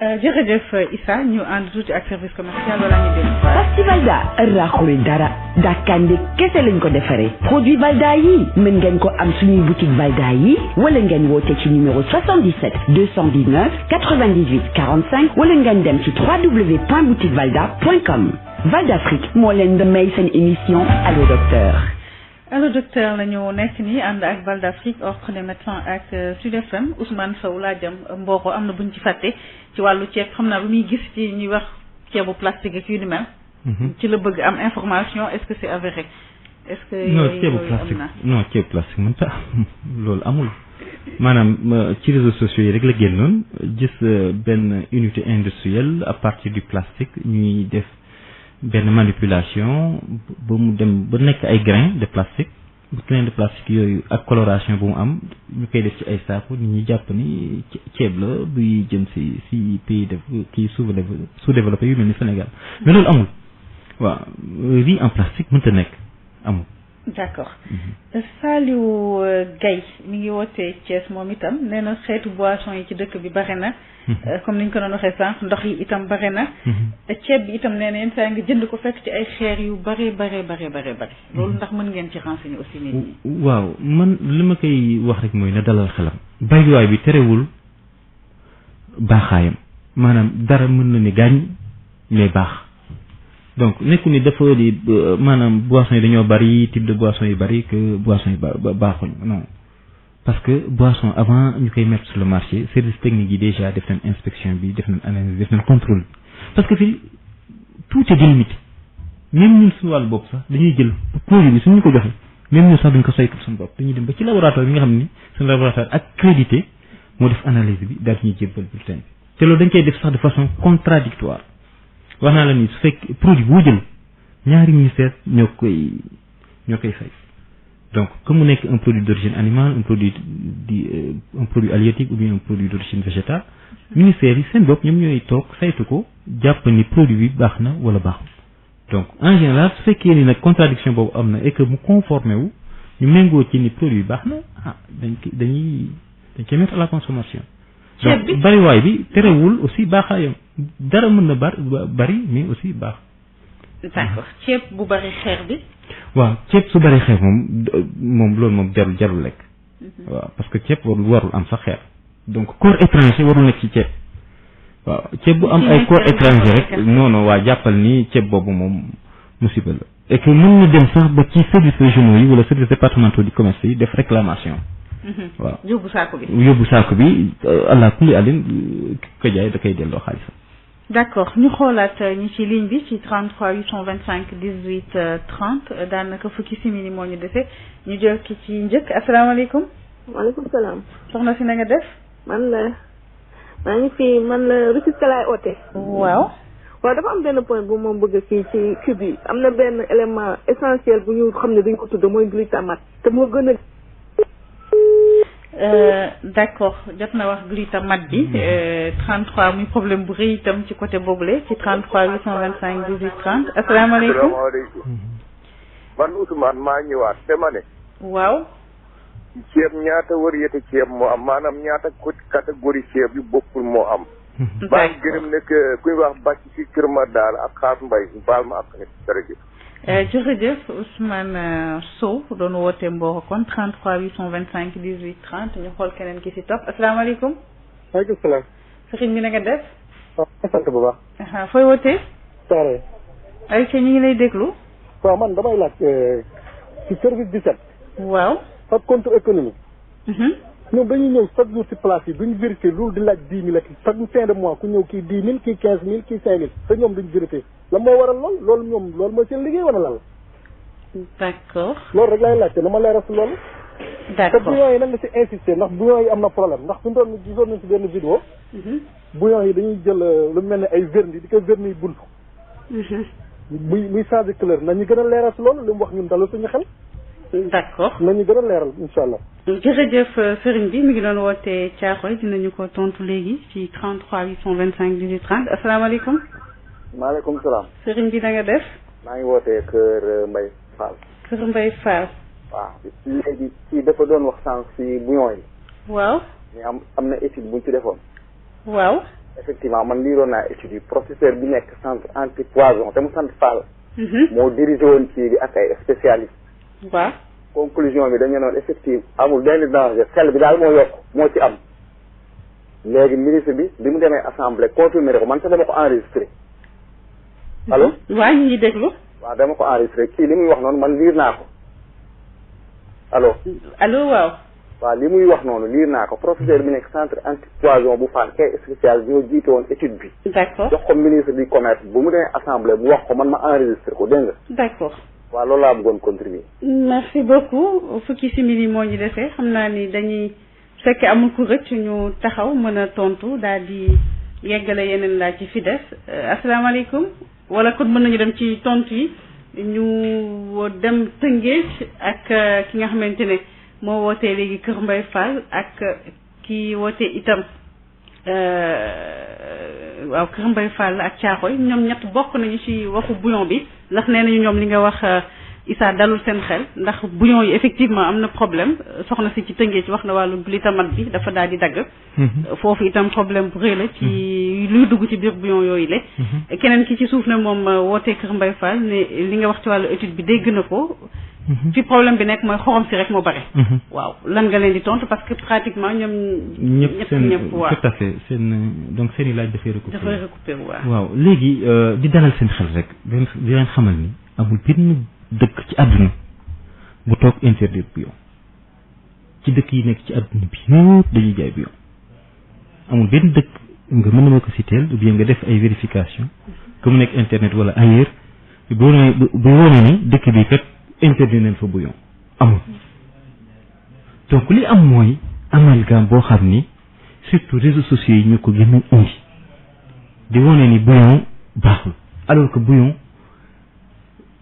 jërëjëf Issa ñu ànd tuuti ak service commercial wala ñu dem. Pasti Valda raxul dara dàkkande kese lañ ko defaree produit Valda yi mën ngeen ko am suñuy boutique Valda yi wala ngeen woote ci numéro 77 219 98 45 wala ngeen dem ci www.boutiquevalda.com. Valda Afrique moo leen di may seen émission Allo Docteur. Allo Docteur la ñu nekk nii ànd ak Valda Afrique ordre des médecins ak Sud FM Ousmane Sow laa jëm Mboro am na buñ ci fàtte ci wàllu ceeb xam naa bu muy gis ci ñuy wax ceebu plastique ak yu ni mel. ci la bëgg am information est-ce que c'est avéré. est-ce que non ceebu plastique non ceebu plastique mën ta loolu amul maanaam ci réseaux sociaux yi rek la génnoon gis benn unité industrielle à partir du plastique ñuy def benn manipulation ba mu dem ba nekk ay grains de plastique grains de plastique yooyu ak coloration bu mu am ñu koy def ci ay saako nit ñi jàpp ni ceeb la buy jëm si pays kii sous-développé yu mel ni Sénégal mais loolu amul waaw riz en plastique mënta nekk amul. d'accord Saliou Gaye mi ngi wootee Thiès moom itam nee na xeetu boisson yi ci dëkk bi bare na. comme ni ñu ko doon waxee sànq ndox yi itam bare na. ceeb bi itam nee na yenn saa nga jënd ko fekk ci ay xeer yu bare. loolu ndax mën ngeen ci renseigner aussi nit ñi. waaw man li ma koy wax rek mooy na dalal xelam. bayluwaay bi terewul baaxaayam maanaam dara mën na ni gaañ mais baax donc nekku ni dafa di maanaam boissons yi dañoo bari type de boissons yi bari que boissons yi baaxuñ non parce que boisson avant ñu koy mettre sur le marché service technique yi déjà def nañ inspection bi def nañ analyse def nañ contrôle parce que fii tout est délimité même ñun suñu wàllu bopp sax dañuy jël produit bi suñu ko joxe même ñun sax duñ ko saytu suñu bopp dañuy dem ba ci laboratoire bi nga xam ni suñu laboratoire accrédité moo def analyse bi daal ñuy jébbal bulletin bi te loolu dañ koy def sax de façon contradictoire wax naa la ni su fekk produit boo jël ñaari ministère ñoo koy fay donc comme mu nekk un produit d'origine animale un produit halieutique ou bien un produit d'origine végétale ministère yi seen bopp ñoom ñooy toog saytu ko jàpp ni produit bi baax na wala baaxul donc en général su fekkee ni nag contradiction boobu am na et que mu conformé wu ñu méngoo ci ni produit bi baax na dañ koy mettre à la consommation donc bariwaay bi terewul aussi baaxaayam dara mën na bari mais aussi baax. d'accord ceeb bu bari xeer bi. waaw ceeb su bari xeer moom loolu moom jarul lekk. waaw parce que ceeb warul am sax xeer donc corps étranger warul nekk ci ceeb. waaw ceeb bu am ay corps étranger rek non waa jàppal ni ceeb boobu moom musiba la. et que mën na dem sax ba ci services régionaux yi wala services départementaux du commerce yi def réclamation. waaw yóbbu saako bi allah kulli alin ko jaay da koy delloo xaalisam. d'accord ñu xoolaat ñi ci ligne bi ci 33 825 18 30 daanaka fukki simili moo ñu defee ñu jël ki ci njëkk asalaamaaleykum. waaleykum salaam. soxna si na nga def. man la Rufisque laay oote. waaw dafa am benn point bu moom bëgg fii ci cube yi am na benn élément essentiel bu ñu xam ne dañ ko tudd mooy glutamate te moo gën a. d'accord jot na wax glutamate bi 33 muy problème bu rëy itam ci côté boobule ci 33 825 18 30 asalaamaaleykum. man Ousmane maa ñëwaat te ma ne. waaw. ceeb ñaata variété ceeb moo am maanaam ñaata catégorie ceeb yu bokkul moo am. maa ngi gërëm nekk kuy wax bàcc ci Kër Madar ak Xaas Mbay baal ma ak nit jërëjëf Ousmane Sow doon woote Mboro kon 33 825 18 30 ñu xool keneen ki si topp asalaamaaleykum. waaleykum salaam. sëriñ bi na nga def. waaw sant bu baax. fooy wootee. Saare. ay ñu ngi lay déglu. waaw man damay laaj ci service 17. waaw. ak compte économique. ñoom dañuy ñëw chaque jour ci place yi duñ vérifier loolu di laaj 10 000 ak chaque fin de mois ku ñëw kii 10 000 kii 15 000 kii 5 000 te ñoom duñ vérifier la moo waral loolu mooy seen liggéey wala lan la. d'accord. loolu rek laay laajte na ma leeral si loolu. d'accord te bouillon yi nag nga si insister ndax bouillon yi am na problème ndax fi mu toll nii gisoon nañ si benn vidéo. bouillon yi dañuy jël lu mel ne ay vernis di ko vernis bunt. muy changer couleur nañu gën a leeral si loolu li mu wax ñun dalal suñu xel. d'accord nañu gën a leeral incha allah. jërëjëf sëriñ bi mi ngi doon woote Thiaroye dinañu ko tontu léegi ci 33 825 18 30 asalaamaaleykum. maaleykum salaam. sëriñ bi na nga def. maa ngi wootee Kër Mbaye Fall. Kër Mbaye Fall. waaw léegi kii dafa doon wax sànq si bouillon yi. waaw. mais am na étude bu ñu ci defoon. waaw. effectivement man liiroon naa étude yi professeur bi nekk centre anti poison te mu sant Fall. moo dirigé woon kii bi ak ay spécialistes. waaw. conclusion bi dañu noon effectivement amul benn danger xel bi daal moo yokk moo ci am. léegi ministre bi mu demee assemblée confirmé ko man sax dama ko enregistré. allo. waaw ñu ngi déglu. waaw dama ko enregistré kii li muy wax noonu man liir naa ko allo. allo waaw. waaw li muy wax noonu liir naa ko professeur bi nekk centre antipoison bu Fann kay spécial ñoo jiite woon étude bi. d'accord jox ko ministre du commerce bu mu demee assemblée mu wax ko man ma enregistré ko dégg nga. d'accord. waaw loolu laa bëggoon contribuer. merci beaucoup fukki simili moo ñu defee xam naa ni dañuy fekke amul ku rëcc ñu taxaw mën a tontu daal di yeggale yeneen laaj ci fi des asalaamaaleykum wala kon mën nañu dem ci tontu yi ñu dem Tëngéej ak ki nga xamante ne moo wootee léegi Kër Mbaye Fall ak ki wootee itam waaw Kër Mbaye Fall ak Thiaroye ñoom ñett bokk nañu ci waxu bouillon bi ndax nee nañu ñoom li nga wax Issa dalul seen xel ndax bouillon yi effectivement am na problème soxna si ci Tëngéej wax na wàllu glutamate bi dafa daal di dagg. foofu itam problème bu rëy la ci luy dugg ci biir bouillon yooyu la. keneen ki ci suuf ne moom wootee Kër Mbaye Fall ne li nga wax ci wàllu étude bi dégg na ko fi problème bi nekk mooy xorom si rek moo bare. waaw lan nga leen di tontu parce que pratiquement ñoom. ñëpp waaw tout à fait donc seen i laaj dafay recoupé waaw léegi di dalal seen xel rek di leen xamal ni amul benn dëkk ci àdduna bu toog interdire bouillon ci dëkk yi nekk ci àdduna bi yëpp dañuy jaay bouillon amul benn dëkk nga mën na ma ko citeel ou bien nga def ay vérification que mu nekk internet wala ailleurs bu wone ni dëkk bi kat interdire nañ fa bouillon amul donc li am mooy amalgame boo xam ni surtout réseaux sociaux yi ñu ko gën a indi di wone ni bouillon baaxul alors que bouillon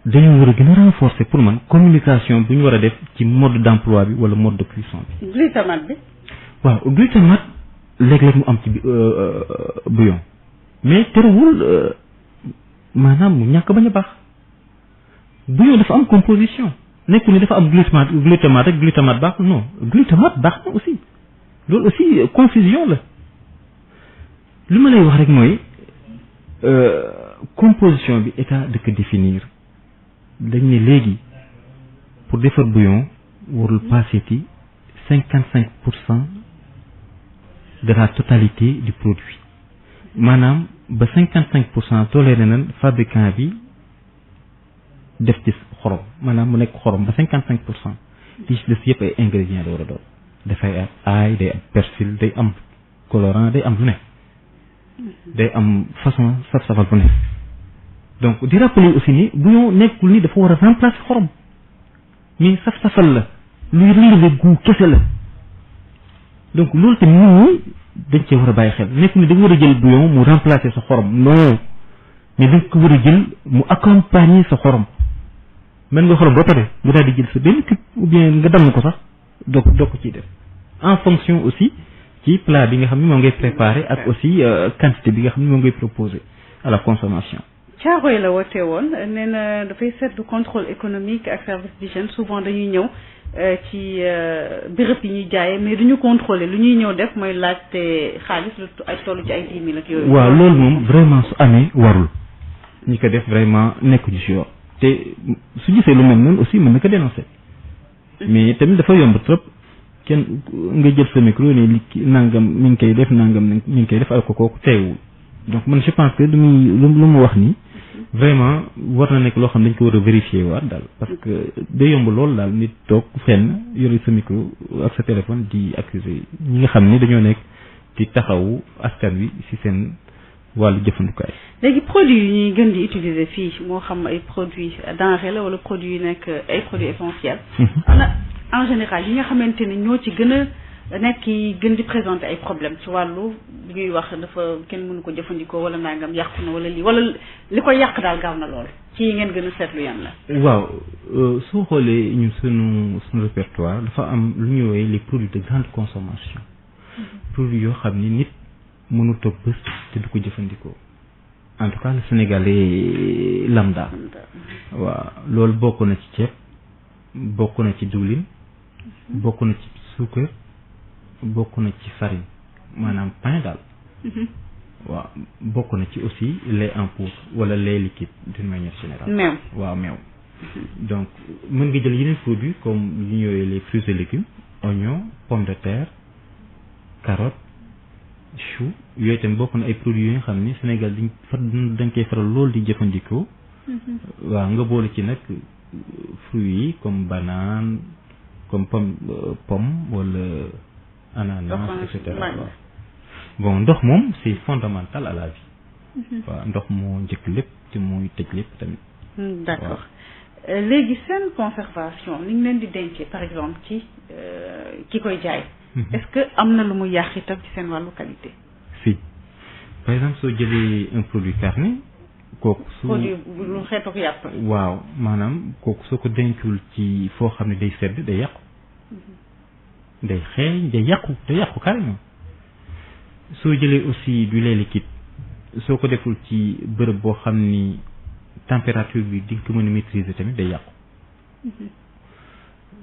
dañu war a gën a renforcer pour man communication bu ñu war a def ci mode d'emploi bi wala mode de cuisson bi. glutamate bi. waaw glutamate léeg-léeg mu am ci bouillon mais terewul maanaam mu ñàkk bañ a baax bouillon dafa am composition nekkul ni dafa am glutamate rek glutamate baaxul non glutamate baax na aussi loolu aussi confusion la li ma lay wax rek mooy composition bi état da ko définir dañ ne léegi pour defar bouillon warul passé ci 55% de la totalité du produit maanaam ba 55% toléré nañ fabricant bi def ci xorom maanaam mu nekk xorom ba 55% li ci des yëpp ay ingrédients la war a doon dafay am ail day am persil day am colorant day am lu ne day am façon saf-safal bu ne donc di rappeler aussi ni bouillon nekkul ni dafa war a remplacer xorom mais saf-safal la luy relever goût kese la donc loolu tamit nit ñi dañ cee war a bàyyi xel nekkul ni da nga war a jël bouillon mu remplacer sa xorom non mais da nga ko war a jël mu accompagner sa xorom mën nga xorom ba pare nga daal di jël sa benn cube ou bien nga damm ko sax doo ko ciy def en fonction aussi ci plat bi nga xam ne moom ngay préparer ak aussi quantité bi nga xam ne moom ngay proposer à la consommation. Thiaroye la wootee woon nee na dafay seetlu contrôle économique ak service d'hygiène souvent dañuy ñëw ci béréb yi ñuy jaayee mais duñu contrôler lu ñuy ñëw def mooy laajte xaalis lu ay tollu ci ay 10 000 ak yooyu. waaw loolu moom vraiment su amee warul ñi ko def vraiment nekk ci yoon te su gisee lu mel noonu aussi mën na ko dénoncer mais tamit dafa yomb trop kenn nga jël sa micro ne li nangam mi ngi koy def nangam mi ngi koy def ak kooku teewul donc man je pense que lu mu wax nii vraiment war na nekk loo xam dañ ko war a vérifier waat daal parce que day yomb loolu daal nit toog fenn yore sa micro ak sa téléphone di accuser ñi nga xam ni dañoo nekk di taxawu askan wi ci seen wàllu jëfandukaay. léegi produits yi ñuy gën di utiliser fii moo xam ay produits denrées la wala produits yu nekk ay produits essentiels. ana en général yi nga xamante ni ñoo ci gën a nekk yi gën di présenter ay problèmes ci wàllu li ñuy wax dafa kenn mënu ko jëfandikoo wala nangam yàqu na wala lii wala li ko yàq daal gaaw na lool ci yi ngeen gën a seetlu yan la. waaw soo xoolee ñun suñu répertoire dafa am lu ñuy woowee les produits de grande consommation. produits yoo xam ni nit mënu toog bés te du ko jëfandikoo en tout cas le Sénégalais lambda. waaw loolu bokk na ci ceeb bokk na ci diwlin bokk na ci suukar bokk na ci farine maanaam pain daal. waaw bokk na ci aussi lait en poudre wala lait liquide d'une manière générale. meew waaw meew. donc mën nga jël yeneen produits comme li ñu yooyu les fruits et légumes oignon pomme de terre carotte chou yooyu tamit bokk na ay produits yi nga xam ni Sénégal dañ koy faral loolu di jëfandikoo. waaw nga boole ci nag fruits yi comme banane comme pomme wala ananas et cetera. bon ndox moom c'est fondamental à la vie. waaw ndox moo njëkk lépp te mooy tëj lépp tamit. d'accord léegi seen conservation ni ñu leen di dencee par exemple ci ki koy jaay. est-ce que am na lu mu yàq itam ci seen wàllu qualité. si par exemple soo jëlee un produit carné kooku su produit lu xeetu yàpp. waaw maanaam kooku soo ko dencul ci foo xam ne day sedd day yàqu. day xeeñ day yàqu carrément. soo jëlee aussi du lait liquide soo ko deful ci bërëb boo xam ni température bi di nga ko mën a maîtriser tamit day yàqu.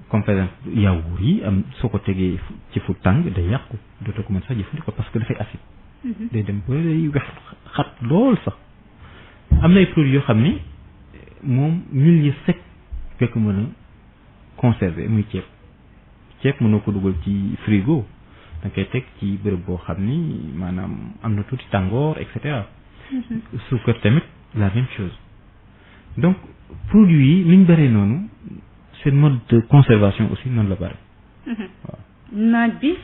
comme par exemple yaourt yi am soo ko tegee ci fu tàng day yàqu dootoo ko mën sax jëfandikoo parce que dafay acide. day dem ba day wex xat lool sax. am na ay produits yoo xam ni moom milieu sec fekk mën a conserver muy ceeb mënoo ko dugal ci frigo da nga koy teg ci bërëb boo xam ni maanaam am na tuuti tàngoor et cetera. suukar tamit la même chose donc produits yi ni ñu bëree noonu seen mode de conservation aussi noonu la bëri. waaw naaj bi.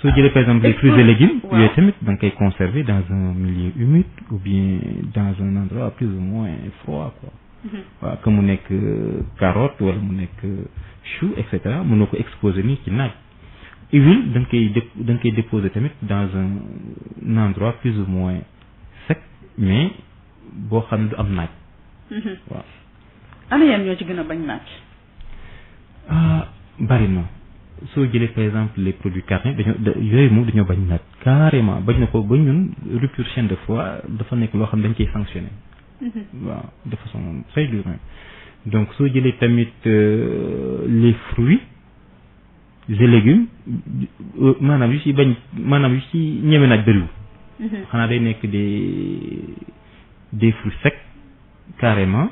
soo jëlee par exemple les fruits et légumes. yooyu tamit da nga koy conserver dans un milieu humide ou bien dans un endroit plus ou moins froid quoi. waaw que mu nekk carotte wala mu nekk chou et cetera mënoo ko exposer nii ci naaj. huile da nga koy déposer tamit dans un endroit plus ou moins sec mais boo xam ne du am naaj. waaw. ana yan ñoo ci gën a bañ naaj. bari na soo jëlee par exemple les produits carnés yooyu moom dañoo bañ naaj carrément bañ na ko ba ñun rupture chaîne de froid dafa nekk loo xam ne dañ koy sanctionner. waaw de façon très dure donc soo jëlee tamit les fruits et légumes maanaam yu ci bañ maanaam yu ci ñeme naaj bëriwul. xanaa day nekk des fruits secs carrément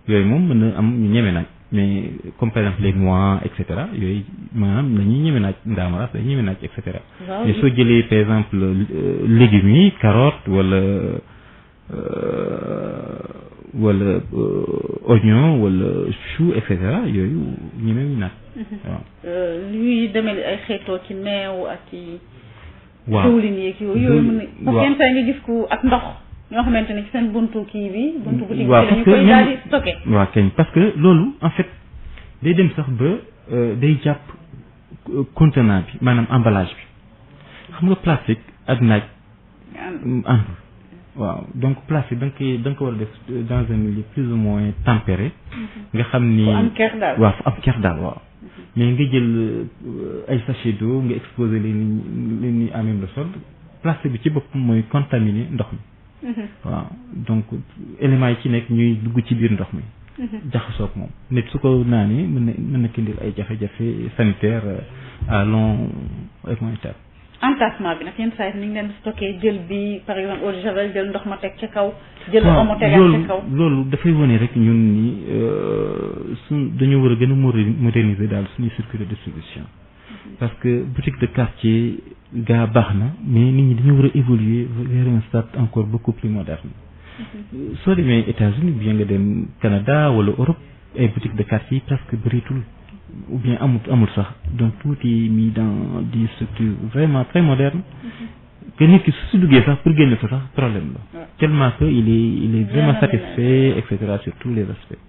yooyu moom mën na am ñu ñeme naaj mais comme par exemple les noix et cetera yooyu maanaam dañuy ñeme naaj ndaamaraas dañuy ñeme naaj et cetera. mais soo jëlee par exemple légumes yi carotte wala oignon wala chou et cetera yooyu ñemewuñu naaj. waaw. luy demee ay xeetoo ci meew ak ci. waaw diwlin yeeg yooyu mën na. parce que yenn saa nga gis ko ak ndox ñoo xamante ne ci seen buntu kii bi. buntu boutique bi dañu koy daal di stocké. waaw kañ parce que loolu en fait day dem sax ba day jàpp contenant bi maanaam emballage bi xam nga plastique ak naaj. àndul. waaw donc plastique da nga ko war a def dans un milieu plus ou moins tempéré. nga xam ni fu am ker daal waaw fu am ker daal waaw. mais nga jël ay sachet d'eau nga exposer leen ni à même le sol plastique bi ci boppam mooy contaminer ndox mi. waaw donc éléments yi ci nekk ñuy dugg ci biir ndox mi. jaxasoo ak moom nit su ko naanee mën na kindil ay jafe-jafe sanitaire à long et moyen terme. entassement bi nag yenn saa yi ni ngi leen stocké jël bi par exemple eau de javel jël ndox ma teg ca kaw. jël omo tegal ca kaw loolu dafay wane rek ñun ni dañoo war a gën a moderniser daal suñuy circuit de distribution. parce que boutique de quartier gaa baax na mais nit ñi dañoo war a évoluer vers un stade encore beaucoup plus moderne. soo demee États-Unis bien nga dem Canada wala Europe ay boutique de quartier presque bëritul. ou bien amul sax donc tout est mis dans des structures vraiment très modernes que nit ki su duggee sax pour génne fa sax problème la tellement que il est vraiment satisfait et cetera sur tous les aspects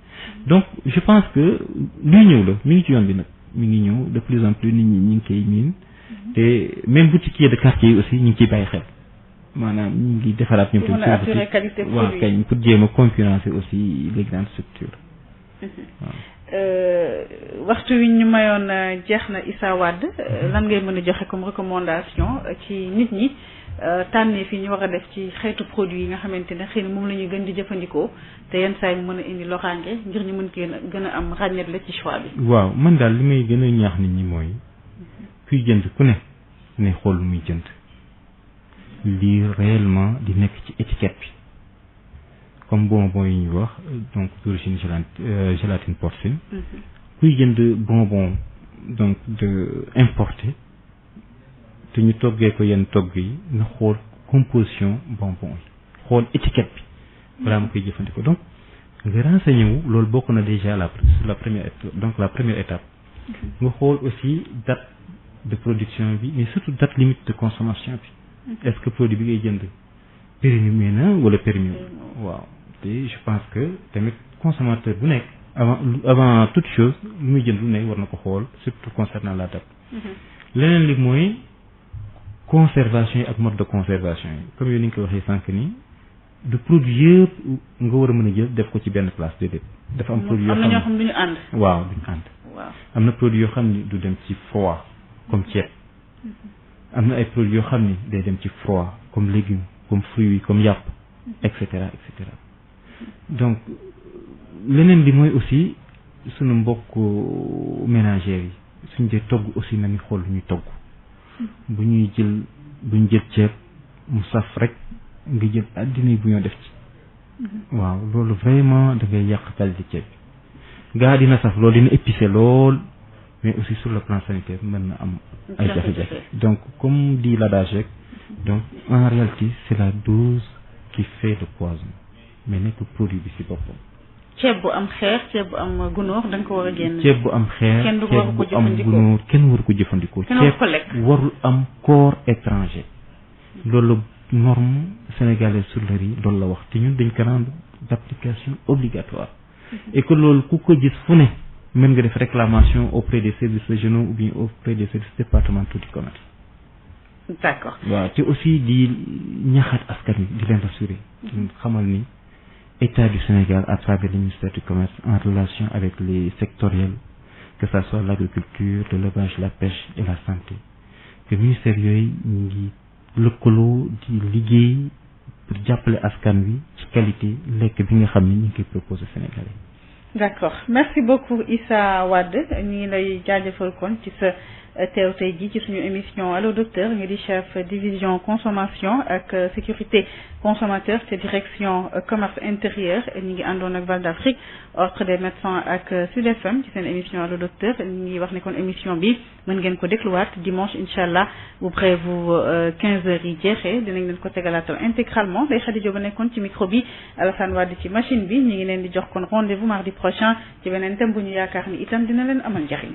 donc je pense que luy ñëw la mi ngi ci yoon bi nag mi ngi ñëw de plus en plus nit ñi ngi koy miin te même boutiquiers de quartier yi aussi ñu ngi ciy bàyyi xel maanaam ñu ngi defaraat ñoom tamit waaw kañ pour jéem a concurrencer aussi les grandes structures waaw waxtu wi ñu mayoon jeex na Issa Wade lan ngay mën a joxe comme recommandation ci nit ñi tànnee fi ñu war a def ci xeetu produit yi nga xamante ne xëy na moom la ñuy gën di jëfandikoo te yenn saa yi mu mën a indi loraange ngir ñu mën gën a am ràññeet la ci choix bi. waaw man daal li may gën a ñaax nit ñi mooy kuy jënd ku ne xool lu muy jënd lii réellement di nekk ci étiquette bi. comme bonbon yi ñuy wax donc d'origine gélatine porcine. kuy jënd bonbon donc de importé te ñu toggee ko yenn togg yi na xool composition bonbon yi xool étiquette bi balaa ma koy jëfandikoo donc nga renseigné wu loolu bokk na déjà sur la première étape nga xool aussi date de production bi mais surtout date limite de consommation bi est-ce que produit bi ngay jënd périmé na wala périmé waaw te je pense que tamit consommateur bu nekk avant toute chose lu muy jënd lu nekk war na ko xool surtout concernant la date leneen li mooy conservation yi ak mode de conservation yi comme yow ni nga ko waxee sànq nii du produit yëpp nga war a mën a jël def ko ci benn place déedéet dafa am produit yoo xam ne ñoo xam duñu ànd waaw duñu ànd am na produit yoo xam ni du dem ci froid comme ceeb am na ay produits yoo xam ni day dem ci froid comme légumes comme fruits comme yàpp et cetera et cetera donc leneen bi mooy aussi sunu mbokk ménagères yi suñ dee togg aussi nañu xool lu ñuy togg bu ñu jël ceeb mu saf rek nga jël àddina bu ñoo def ci waaw loolu vraiment da ngay yàq qualité ceeb bi gaa dina saf loolu dina épicé lool mais aussi sur le plan sanitaire mën na am ay jafe-jafe donc comme dit l'adage rek donc en réalité c'est la dose qui fait le poison mais nekk produit bi ci boppam. ceeb bu am xeer ceeb bu am gunóor da nga ko war a génn. ceeb bu am xeer ceeb bu am gunóor kenn waru ko jëfandikoo. ceeb warul am corps étranger. loolu norme sénégalaise sur le riz loolu la wax te ñun dañ ko rendre d'application obligatoire. et que loolu ku ko gis fu ne mën nga def réclamation auprès des services régionaux ou bien auprès des services départementaux du commerce. D'accord. waaw te aussi di ñaaxaat askan wi di leen rassurer. xamal ni État du Sénégal à travers le ministère du commerce en relation avec les sectoriels que ça soit l'agriculture, de l'élevage, la pêche et la santé que ministère yooyu ñu ngi lëkkaloo di liggéey pour jàppale askan wi ci qualité lekk bi nga xam ne ñu ngi koy proposer Sénégalais. D'accord merci beaucoup Issa Wade ñu ngi lay jaajëfal kon ci sa teew tey jii ci suñu émission Allo Docteur nga di chef division consommation ak sécurité consommateur ci direction commerce intérieur ñu ngi àndoon ak Val d'Afrique ordre des médecins ak Sud FM ci seen émission Allo Docteur ñu ngi wax ne kon émission bi mën ngeen ko dégluwaat dimanche inchallah bu prévu 15h yi jeexee dinañ leen ko tegalaatal intégralement day Khady Diop ba nekkoon ci micro bi Alassane Wade ci machine bi ñu ngi leen di jox kon rendez-vous mardi prochain ci beneen thème bu ñu yaakaar ni itam dina leen amal njariñ